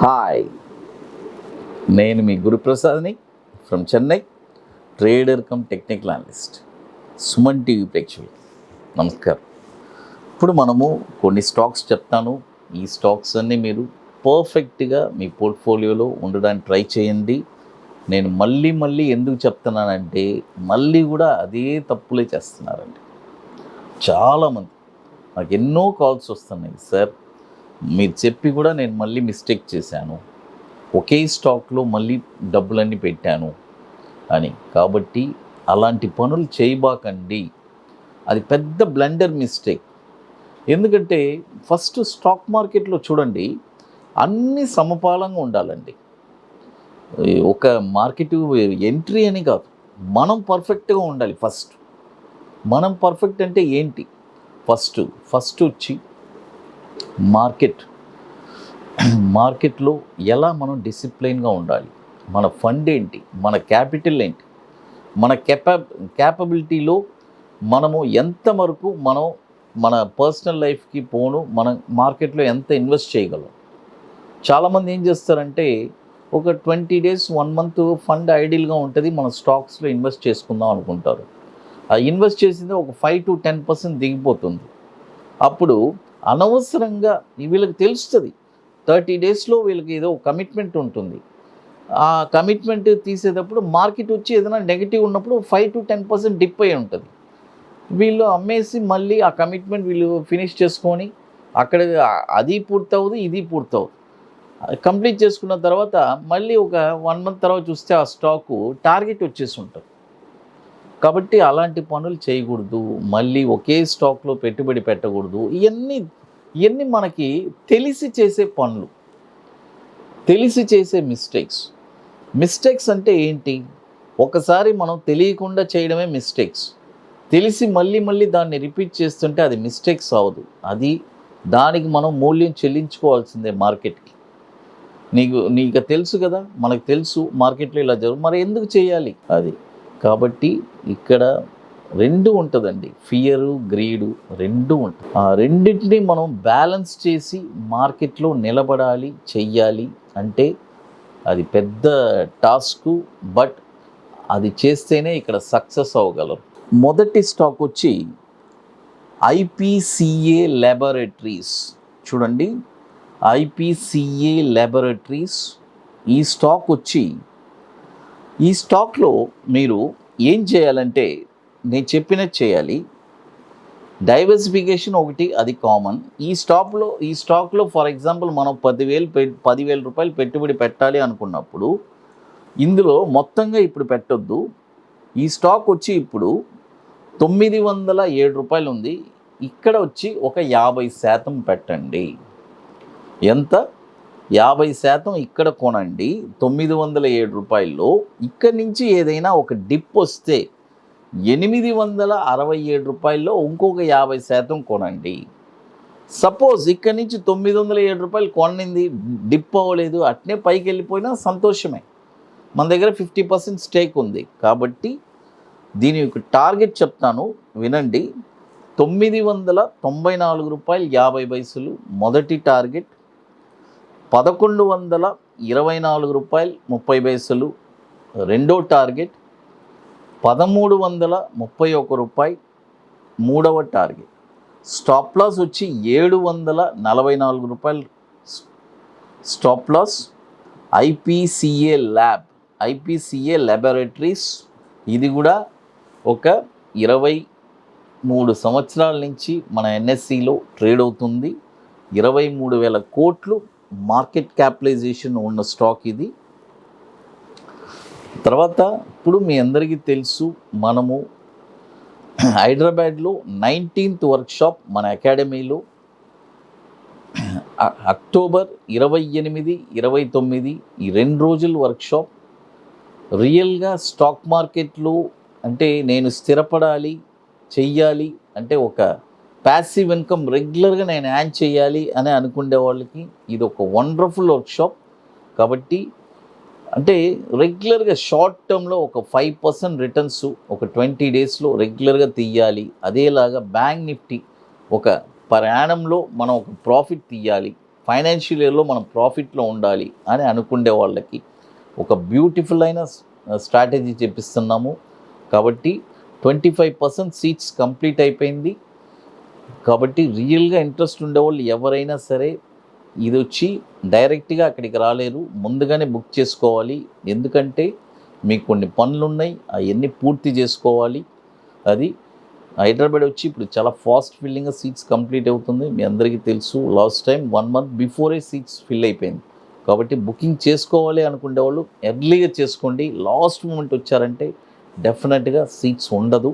Hi, నేను మీ గురుప్రసాద్ని from Chennai, trader cum technical analyst. Suman TV ప్రేక్షకులు నమస్కారం. ఇప్పుడు మనము కొన్ని స్టాక్స్ చెప్తాను. ఈ స్టాక్స్ అన్నీ మీరు పర్ఫెక్ట్గా మీ పోర్ట్ఫోలియోలో ఉండడానికి ట్రై చేయండి. నేను మళ్ళీ ఎందుకు చెప్తున్నానంటే మళ్ళీ కూడా అదే తప్పులే చేస్తున్నారండి చాలామంది. నాకు ఎన్నో కాల్స్ వస్తున్నాయి, సార్ మీరు చెప్పి కూడా నేను మళ్ళీ మిస్టేక్ చేశాను, ఒకే స్టాక్లో మళ్ళీ డబ్బులన్నీ పెట్టాను అని. కాబట్టి అలాంటి పనులు చేయబాకండి, అది పెద్ద బ్లండర్ మిస్టేక్. ఎందుకంటే ఫస్ట్ స్టాక్ మార్కెట్లో చూడండి, అన్నీ సమపాలంగా ఉండాలండి. ఒక మార్కెట్ ఎంట్రీ అని కాదు, మనం పర్ఫెక్ట్గా ఉండాలి. మనం పర్ఫెక్ట్ అంటే ఏంటి? ఫస్ట్ వచ్చి మార్కెట్లో ఎలా మనం డిసిప్లైన్గా ఉండాలి, మన ఫండ్ ఏంటి, మన క్యాపిటల్ ఏంటి, మన క్యాపబిలిటీలో మనము ఎంతవరకు మన పర్సనల్ లైఫ్కి మనం మార్కెట్లో ఎంత ఇన్వెస్ట్ చేయగలం. చాలామంది ఏం చేస్తారంటే ఒక 20 days 1 month ఫండ్ ఐడియల్గా ఉంటుంది, మన స్టాక్స్లో ఇన్వెస్ట్ చేసుకుందాం అనుకుంటారు. ఆ ఇన్వెస్ట్ చేసింది ఒక 5 to 10% దిగిపోతుంది. అప్పుడు అనవసరంగా వీళ్ళకి తెలుస్తుంది 30 daysలో వీళ్ళకి ఏదో కమిట్మెంట్ ఉంటుంది. ఆ కమిట్మెంట్ తీసేటప్పుడు మార్కెట్ వచ్చి ఏదైనా నెగిటివ్ ఉన్నప్పుడు 5 to 10% డిప్ అయి ఉంటుంది. వీళ్ళు అమ్మేసి మళ్ళీ ఆ కమిట్మెంట్ వీళ్ళు ఫినిష్ చేసుకొని అక్కడ అది పూర్తవుతుంది, ఇది పూర్తవుతుంది. కంప్లీట్ చేసుకున్న తర్వాత మళ్ళీ ఒక 1 month తర్వాత చూస్తే ఆ స్టాకు టార్గెట్ వచ్చేసి ఉంటుంది. కాబట్టి అలాంటి పనులు చేయకూడదు, మళ్ళీ ఒకే స్టాక్లో పెట్టుబడి పెట్టకూడదు. ఇవన్నీ మనకి తెలిసి చేసే పనులు, తెలిసి చేసే మిస్టేక్స్ అంటే ఏంటి? ఒకసారి మనం తెలియకుండా చేయడమే మిస్టేక్స్. తెలిసి మళ్ళీ దాన్ని రిపీట్ చేస్తుంటే అది మిస్టేక్స్ అవ్వదు, దానికి మనం మూల్యం చెల్లించుకోవాల్సిందే మార్కెట్కి. నీకు తెలుసు కదా, మనకు తెలుసు మార్కెట్లో ఇలా జరుగు, మరి ఎందుకు చేయాలి అది? కాబట్టి ఇక్కడ రెండు ఉంటుందండి, ఫియరు, గ్రీడు రెండు ఉంటుంది. ఆ రెండింటినీ మనం బ్యాలెన్స్ చేసి మార్కెట్లో నిలబడాలి, చెయ్యాలి అంటే అది పెద్ద టాస్క్. బట్ అది చేస్తేనే ఇక్కడ సక్సెస్ అవ్వగలరు. మొదటి స్టాక్ వచ్చి ఐపీసీఏ ల్యాబొరేటరీస్. చూడండి, ఐపీసీఏ ల్యాబొరేటరీస్. ఈ స్టాక్లో మీరు ఏం చేయాలంటే నేను చెప్పినట్టు చేయాలి. డైవర్సిఫికేషన్ ఒకటి, అది కామన్. ఈ స్టాక్లో ఫర్ ఎగ్జాంపుల్ మనం 10,000 రూపాయలు పెట్టుబడి పెట్టాలి అనుకున్నప్పుడు ఇందులో మొత్తంగా ఇప్పుడు పెట్టొద్దు. ఈ స్టాక్ వచ్చి ఇప్పుడు 907 రూపాయలు ఉంది, ఇక్కడ వచ్చి ఒక 50% పెట్టండి. ఎంత? 50% ఇక్కడ కొనండి 907 రూపాయల్లో. ఇక్కడి నుంచి ఏదైనా ఒక డిప్ వస్తే 867 రూపాయల్లో ఇంకొక 50% కొనండి. సపోజ్ ఇక్కడి నుంచి 907 రూపాయలు కొనింది, డిప్ అవ్వలేదు, అట్నే పైకి వెళ్ళిపోయినా సంతోషమే. మన దగ్గర 50% స్టేక్ ఉంది. కాబట్టి దీని యొక్క టార్గెట్ చెప్తాను, వినండి. 994 రూపాయలు 50 పైసలు మొదటి టార్గెట్, 1124 రూపాయలు 30 పైసలు రెండో టార్గెట్, 1331 రూపాయలు మూడవ టార్గెట్. స్టాప్ లాస్ వచ్చి 744 రూపాయలు స్టాప్ లాస్. ఐపీసీఏ ల్యాబొరేటరీస్, ఇది కూడా ఒక 23 సంవత్సరాల నుంచి మన ఎన్ఎస్సిలో ట్రేడ్ అవుతుంది. 23,000 కోట్లు మార్కెట్ క్యాపిటలైజేషన్ ఉన్న స్టాక్ ఇది. తర్వాత ఇప్పుడు మీ అందరికీ తెలుసు, మనము హైదరాబాద్లో 19th వర్క్షాప్ మన అకాడమీలో అక్టోబర్ 28, 29 ఈ 2 రోజుల వర్క్షాప్. రియల్గా స్టాక్ మార్కెట్లో అంటే నేను స్థిరపడాలి, చెయ్యాలి అంటే ఒక ప్యాసివ్ ఇన్కమ్ రెగ్యులర్గా నేను యాడ్ చేయాలి అని అనుకునే వాళ్ళకి ఇది ఒక వండర్ఫుల్ వర్క్షాప్. కాబట్టి అంటే రెగ్యులర్గా షార్ట్ టర్మ్లో ఒక 5% రిటర్న్స్ ఒక 20 daysలో రెగ్యులర్గా తీయాలి. అదేలాగా బ్యాంక్ నిఫ్టీ ఒక పర్ యానంలో మనం ఒక ప్రాఫిట్ తీయాలి ఫైనాన్షియల్ ఇయర్లో మనం ప్రాఫిట్లో ఉండాలి అని అనుకునే వాళ్ళకి ఒక బ్యూటిఫుల్ అయిన స్ట్రాటజీ చెప్పిస్తున్నాము. కాబట్టి 25% సీట్స్ కంప్లీట్ అయిపోయింది. కాబట్టి రియల్గా ఇంట్రెస్ట్ ఉండేవాళ్ళు ఎవరైనా సరే ఇది వచ్చి డైరెక్ట్గా అక్కడికి రాలేరు, ముందుగానే బుక్ చేసుకోవాలి. ఎందుకంటే మీకు కొన్ని పనులు ఉన్నాయి, అవన్నీ పూర్తి చేసుకోవాలి. అది హైదరాబాద్ వచ్చి ఇప్పుడు చాలా ఫాస్ట్ ఫిల్లింగ్గా సీట్స్ కంప్లీట్ అవుతుంది. మీ అందరికీ తెలుసు, last time 1 month before seats fill అయిపోయింది. కాబట్టి బుకింగ్ చేసుకోవాలి అనుకునే వాళ్ళు ఎర్లీగా చేసుకోండి. లాస్ట్ మూమెంట్ వచ్చారంటే డెఫినెట్గా సీట్స్ ఉండదు,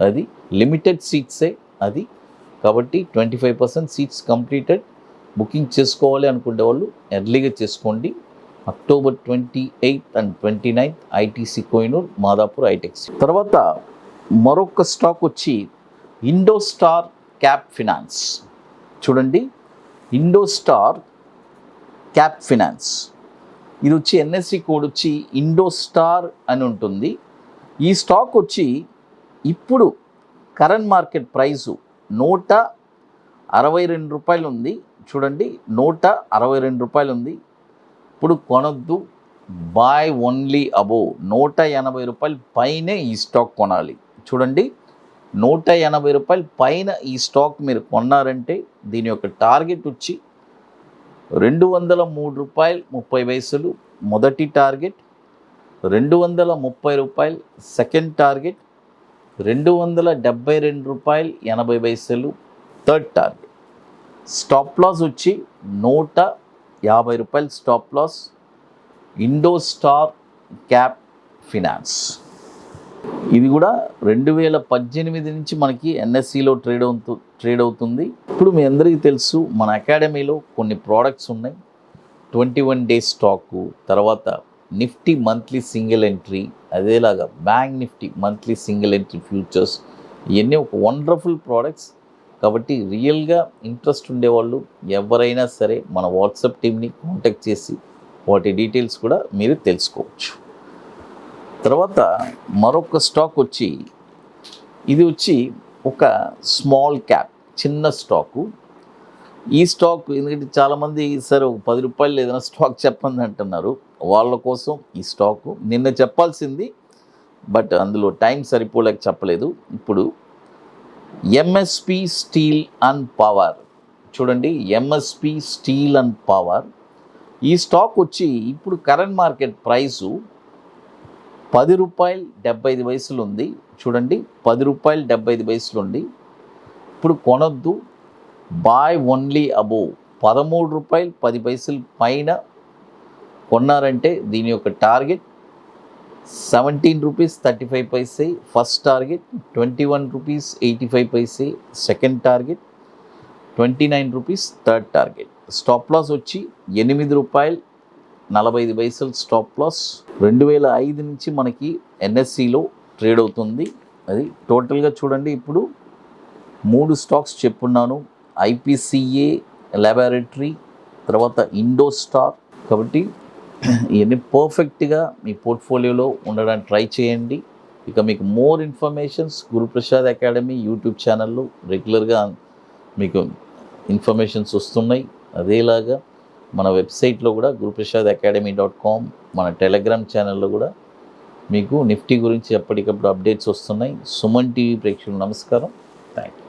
అది లిమిటెడ్ సీట్సే అది. కాబట్టి 25% సీట్స్ కంప్లీటెడ్. బుకింగ్ చేసుకోవాలి అనుకునే వాళ్ళు ఎర్లీగా చేసుకోండి. October 28th and 29th ITC Kohinoor, Madhapur Hitex. తర్వాత మరొక స్టాక్ వచ్చి ఇండోస్టార్ క్యాప్ ఫినాన్స్. చూడండి, ఇండోస్టార్ క్యాప్ ఫినాన్స్ ఇది వచ్చి ఎన్ఎస్సి కోడ్ వచ్చి ఇండోస్టార్ అని ఉంటుంది. ఈ స్టాక్ వచ్చి ఇప్పుడు కరెంట్ మార్కెట్ ప్రైసు ₹162 ఉంది. చూడండి, ₹162 ఉంది. ఇప్పుడు కొనొద్దు, బాయ్ ఓన్లీ అబోవ్. ₹180 పైనే ఈ స్టాక్ కొనాలి. చూడండి, ₹180 పైన ఈ స్టాక్ మీరు కొన్నారంటే దీని యొక్క టార్గెట్ వచ్చి ₹203.30 మొదటి target, ₹230 second target, ₹272.80 third target. Stop loss వచ్చి ₹150 stop loss. IndoStar cap finance ఇది కూడా 2018 నుంచి మనకి ఎన్ఎస్సిలో ట్రేడ్ అవుతుంది. ఇప్పుడు మీ అందరికీ తెలుసు, మన అకాడమీలో కొన్ని ప్రోడక్ట్స్ ఉన్నాయి. 21 days స్టాకు, తర్వాత నిఫ్టీ మంత్లీ సింగిల్ ఎంట్రీ, అదేలాగా bank Nifty monthly single entry futures, ఇవన్నీ ఒక వండర్ఫుల్ ప్రోడక్ట్స్. కాబట్టి రియల్గా ఇంట్రెస్ట్ ఉండేవాళ్ళు ఎవరైనా సరే మన వాట్సాప్ టీమ్ని కాంటాక్ట్ చేసి వాటి డీటెయిల్స్ కూడా మీరు తెలుసుకోవచ్చు. తర్వాత మరొక స్టాక్ వచ్చి ఇది వచ్చి ఒక స్మాల్ క్యాప్, చిన్న స్టాకు. ఈ స్టాక్ ఎందుకంటే చాలామంది సరే ఒక ₹10 ఏదైనా స్టాక్ చెప్పండి అంటున్నారు, వాళ్ళ కోసం ఈ స్టాకు నిన్న చెప్పాల్సింది, బట్ అందులో టైం సరిపోలేక చెప్పలేదు. ఇప్పుడు ఎంఎస్పి స్టీల్ అండ్ పవర్. చూడండి, ఎంఎస్పి స్టీల్ అండ్ పవర్ ఈ స్టాక్ వచ్చి ఇప్పుడు కరెంట్ మార్కెట్ ప్రైసు ₹10.75 ఉంది. చూడండి, ₹10.75 ఉంది. ఇప్పుడు కొనొద్దు, బాయ్ ఓన్లీ అబోవ్. ₹13.10 పైన కొన్నారంటే దీని యొక్క target ₹17.35 first target, ₹21.85 second target, ₹29 third target. Stop loss వచ్చి ₹8.45 స్టాప్ లాస్. 2005 నుంచి మనకి ఎన్ఎస్సిలో ట్రేడ్ అవుతుంది. అది టోటల్గా చూడండి, ఇప్పుడు 3 స్టాక్స్ చెప్పున్నాను, ఐపీసీఏ ల్యాబొరేటరీ, తర్వాత ఇండోస్టార్. కాబట్టి ఇవన్నీ పర్ఫెక్ట్గా మీ పోర్ట్ఫోలియోలో ఉండడానికి ట్రై చేయండి. ఇక మీకు more informations Guruprasad academy YouTube ఛానల్లో రెగ్యులర్గా మీకు ఇన్ఫర్మేషన్స్ వస్తున్నాయి. అదేలాగా మన వెబ్సైట్లో కూడా guruprasadacademy.com, మన టెలిగ్రామ్ ఛానల్లో కూడా మీకు నిఫ్టీ గురించి ఎప్పటికప్పుడు అప్డేట్స్ వస్తున్నాయి. సుమన్ టీవీ ప్రేక్షకులు నమస్కారం. Thank you.